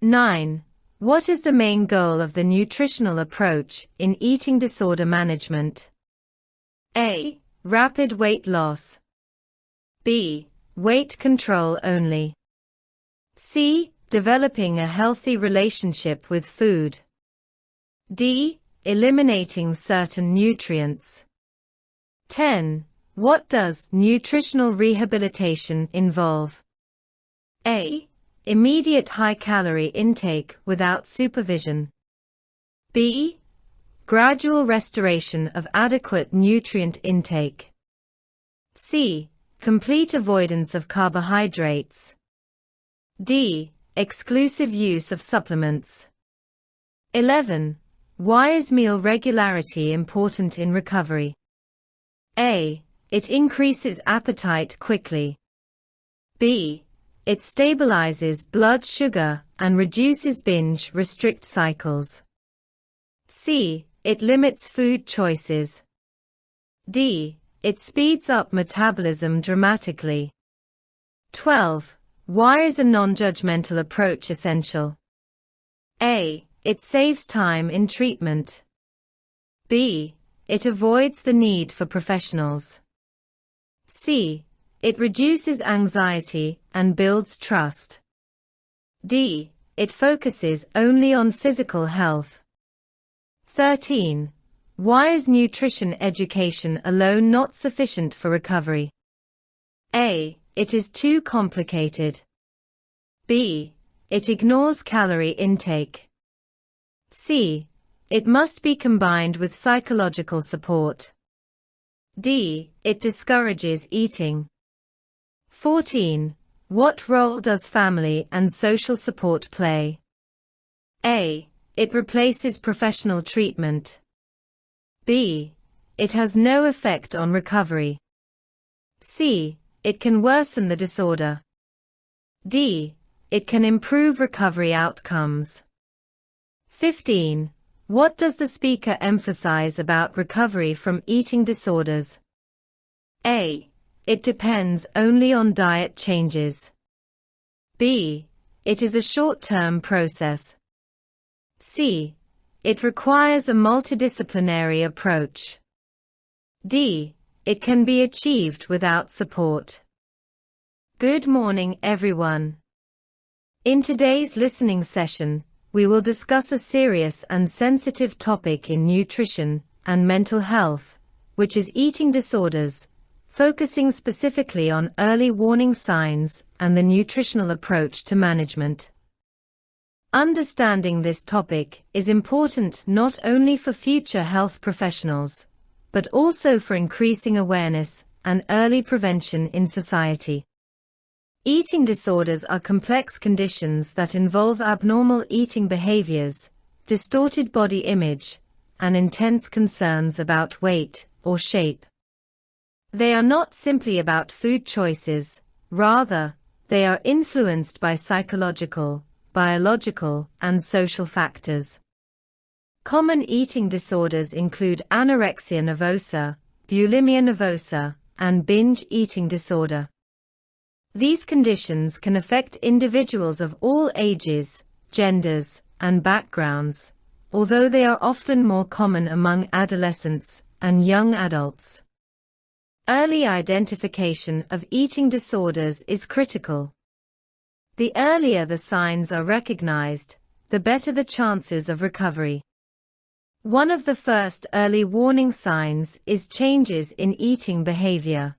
9. What is the main goal of the nutritional approach in eating disorder management? A. Rapid weight loss. B. Weight control only. C. Developing a healthy relationship with food. D. Eliminating certain nutrients. 10. What does nutritional rehabilitation involve? A. Immediate high-calorie intake without supervision. B. Gradual restoration of adequate nutrient intake. C. Complete avoidance of carbohydrates. D. Exclusive use of supplements. 11. Why is meal regularity important in recovery? A. It increases appetite quickly. B. It stabilizes blood sugar and reduces binge-restrict cycles. C. It limits food choices. D. It speeds up metabolism dramatically. 12. Why is a non-judgmental approach essential? A. It saves time in treatment. B. It avoids the need for professionals. C. It reduces anxiety and builds trust. D. It focuses only on physical health. 13. Why is nutrition education alone not sufficient for recovery? A. It is too complicated. B. It ignores calorie intake. C. It must be combined with psychological support. D. It discourages eating. 14. What role does family and social support play? A. It replaces professional treatment. B. It has no effect on recovery. C. It can worsen the disorder. D. It can improve recovery outcomes. 15. What does the speaker emphasize about recovery from eating disorders? A. It depends only on diet changes. B. It is a short-term process. C. It requires a multidisciplinary approach. D. It can be achieved without support. Good morning, everyone. In today's listening session, we will discuss a serious and sensitive topic in nutrition and mental health, which is eating disorders, focusing specifically on early warning signs and the nutritional approach to management. Understanding this topic is important not only for future health professionals, but also for increasing awareness and early prevention in society. Eating disorders are complex conditions that involve abnormal eating behaviors, distorted body image, and intense concerns about weight or shape. They are not simply about food choices, rather, they are influenced by psychological, biological, and social factors. Common eating disorders include anorexia nervosa, bulimia nervosa, and binge eating disorder. These conditions can affect individuals of all ages, genders, and backgrounds, although they are often more common among adolescents and young adults. Early identification of eating disorders is critical. The earlier the signs are recognized, the better the chances of recovery. One of the first early warning signs is changes in eating behavior.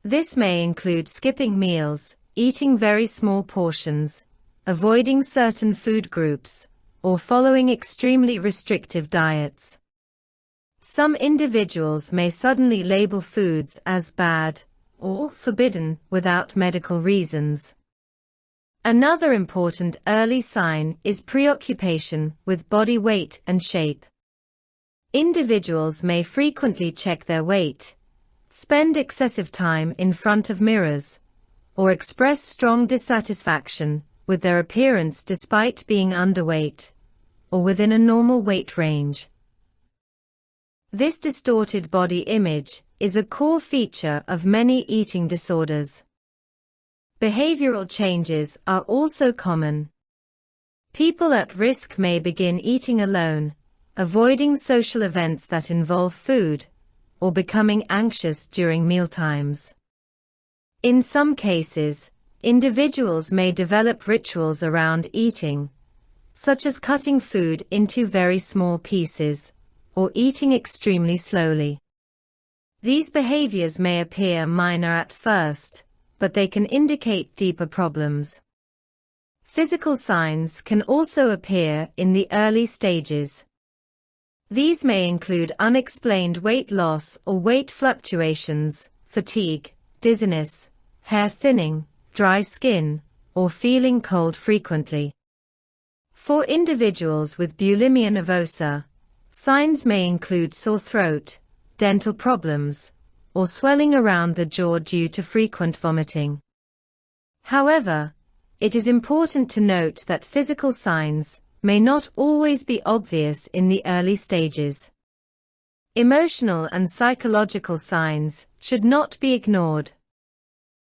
This may include skipping meals, eating very small portions, avoiding certain food groups, or following extremely restrictive diets. Some individuals may suddenly label foods as bad or forbidden without medical reasons. Another important early sign is preoccupation with body weight and shape. Individuals may frequently check their weight, spend excessive time in front of mirrors, or express strong dissatisfaction with their appearance despite being underweight or within a normal weight range. This distorted body image is a core feature of many eating disorders. Behavioral changes are also common. People at risk may begin eating alone, avoiding social events that involve food, or becoming anxious during mealtimes. In some cases, individuals may develop rituals around eating, such as cutting food into very small pieces, or eating extremely slowly. These behaviors may appear minor at first, but they can indicate deeper problems. Physical signs can also appear in the early stages. These may include unexplained weight loss or weight fluctuations, fatigue, dizziness, hair thinning, dry skin, or feeling cold frequently. For individuals with bulimia nervosa, signs may include sore throat, dental problems, or swelling around the jaw due to frequent vomiting. However, it is important to note that physical signs may not always be obvious in the early stages. Emotional and psychological signs should not be ignored.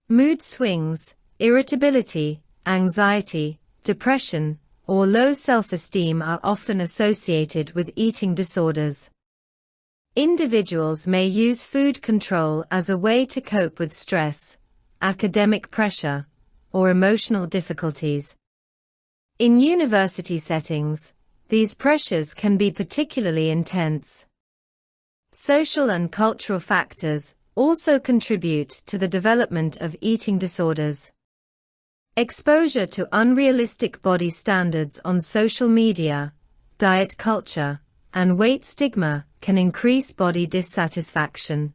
Mood swings, irritability, anxiety, depression, or low self-esteem are often associated with eating disorders. Individuals may use food control as a way to cope with stress, academic pressure, or emotional difficulties. In university settings, these pressures can be particularly intense. Social and cultural factors also contribute to the development of eating disorders. Exposure to unrealistic body standards on social media, diet culture, and weight stigma can increase body dissatisfaction.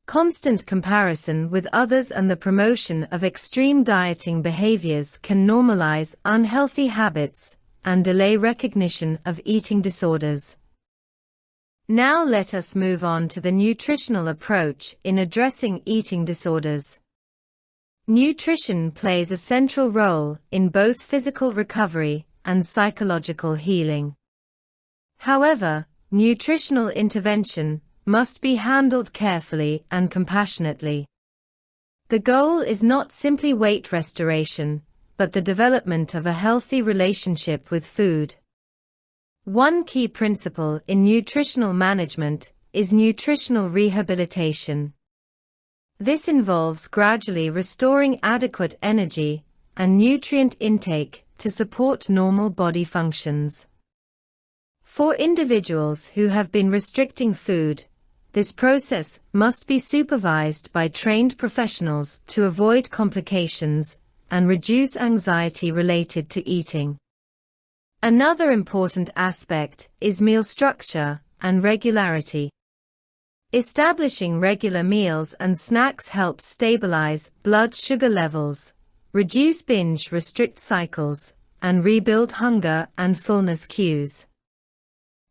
Constant comparison with others and the promotion of extreme dieting behaviors can normalize unhealthy habits and delay recognition of eating disorders. Now let us move on to the nutritional approach in addressing eating disorders. Nutrition plays a central role in both physical recovery and psychological healing. However, nutritional intervention must be handled carefully and compassionately. The goal is not simply weight restoration, but the development of a healthy relationship with food. One key principle in nutritional management is nutritional rehabilitation. This involves gradually restoring adequate energy and nutrient intake to support normal body functions. For individuals who have been restricting food, this process must be supervised by trained professionals to avoid complications and reduce anxiety related to eating. Another important aspect is meal structure and regularity. Establishing regular meals and snacks helps stabilize blood sugar levels, reduce binge-restrict cycles, and rebuild hunger and fullness cues.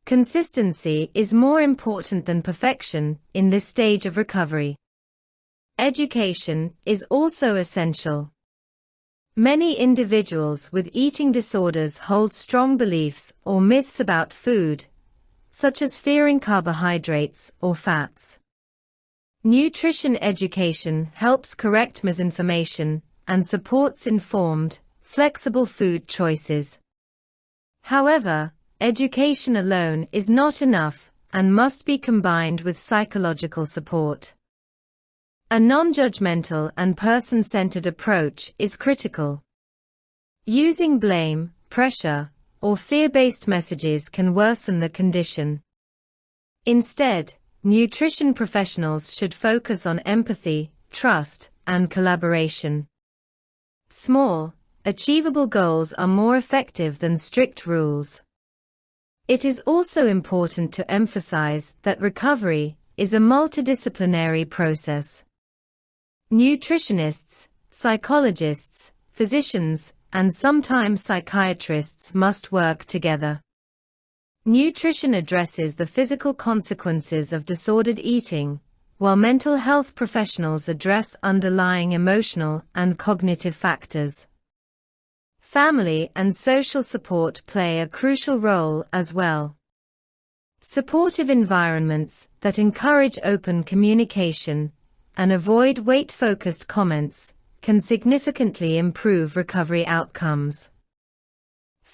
Consistency is more important than perfection in this stage of recovery. Education is also essential. Many individuals with eating disorders hold strong beliefs or myths about food, such as fearing carbohydrates or fats. Nutrition education helps correct misinformation and supports informed, flexible food choices. However, education alone is not enough and must be combined with psychological support. A non-judgmental and person-centered approach is critical. Using blame, pressure, or fear-based messages can worsen the condition. Instead, nutrition professionals should focus on empathy, trust, and collaboration. Small, achievable goals are more effective than strict rules. It is also important to emphasize that recovery is a multidisciplinary process. Nutritionists, psychologists, physicians, and sometimes psychiatrists must work together. Nutrition addresses the physical consequences of disordered eating, while mental health professionals address underlying emotional and cognitive factors. Family and social support play a crucial role as well. Supportive environments that encourage open communication and avoid weight-focused comments can significantly improve recovery outcomes.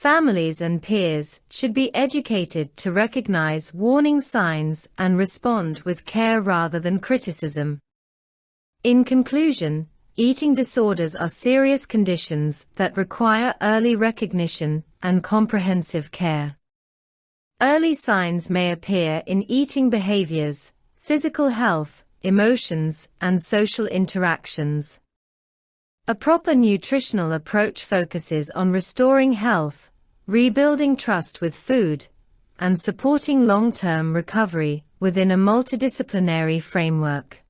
Families and peers should be educated to recognize warning signs and respond with care rather than criticism. In conclusion, eating disorders are serious conditions that require early recognition and comprehensive care. Early signs may appear in eating behaviors, physical health, emotions, and social interactions. A proper nutritional approach focuses on restoring health, rebuilding trust with food, and supporting long-term recovery within a multidisciplinary framework.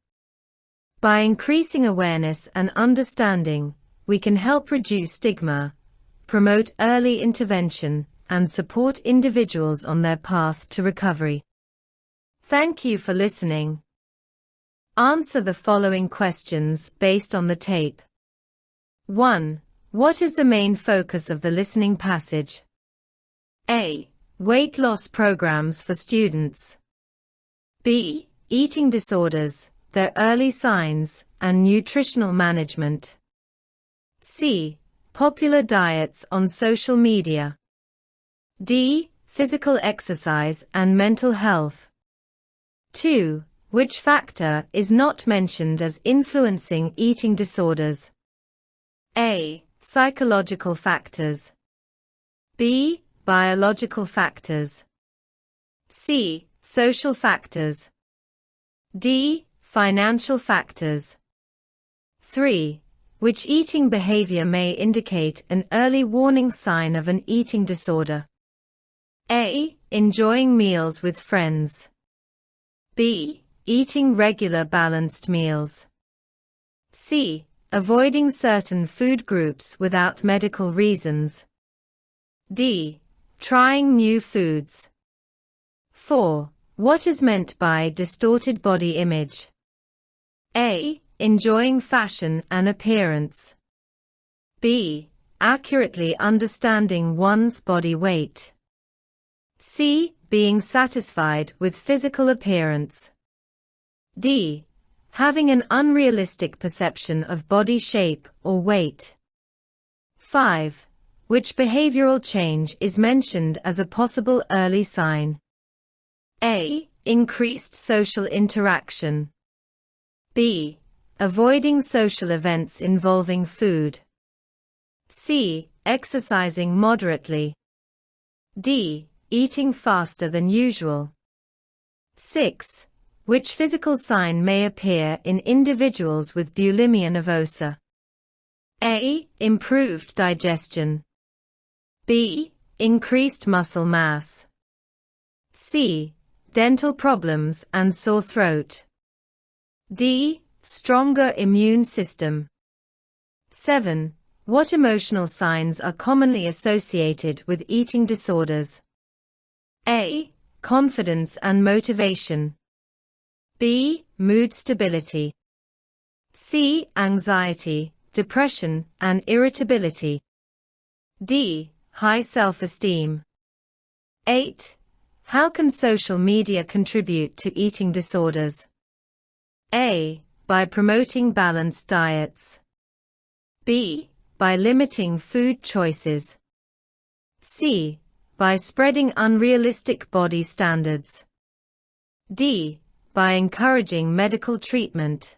By increasing awareness and understanding, we can help reduce stigma, promote early intervention, and support individuals on their path to recovery. Thank you for listening. Answer the following questions based on the tape. 1. What is the main focus of the listening passage? A. Weight loss programs for students. B. Eating disorders, their early signs, and nutritional management. C. Popular diets on social media. D. Physical exercise and mental health. 2. Which factor is not mentioned as influencing eating disorders? A. Psychological factors. B. Biological factors. C. Social factors. D. Financial factors. 3. Which eating behavior may indicate an early warning sign of an eating disorder? A. Enjoying meals with friends. B. Eating regular balanced meals. C. Avoiding certain food groups without medical reasons. D. Trying new foods. 4. What is meant by distorted body image? A. Enjoying fashion and appearance. B. Accurately understanding one's body weight. C. Being satisfied with physical appearance. D. Having an unrealistic perception of body shape or weight. 5. Which behavioral change is mentioned as a possible early sign? A. Increased social interaction. B. Avoiding social events involving food. C. Exercising moderately. D. Eating faster than usual. 6. Which physical sign may appear in individuals with bulimia nervosa? A. Improved digestion. B. Increased muscle mass. C. Dental problems and sore throat. D. Stronger immune system. 7. What emotional signs are commonly associated with eating disorders? A. Confidence and motivation. B. Mood stability. C. Anxiety, depression, and irritability. D. High self-esteem. 8. How can social media contribute to eating disorders? A. By promoting balanced diets. B. By limiting food choices. C. By spreading unrealistic body standards. D. By encouraging medical treatment.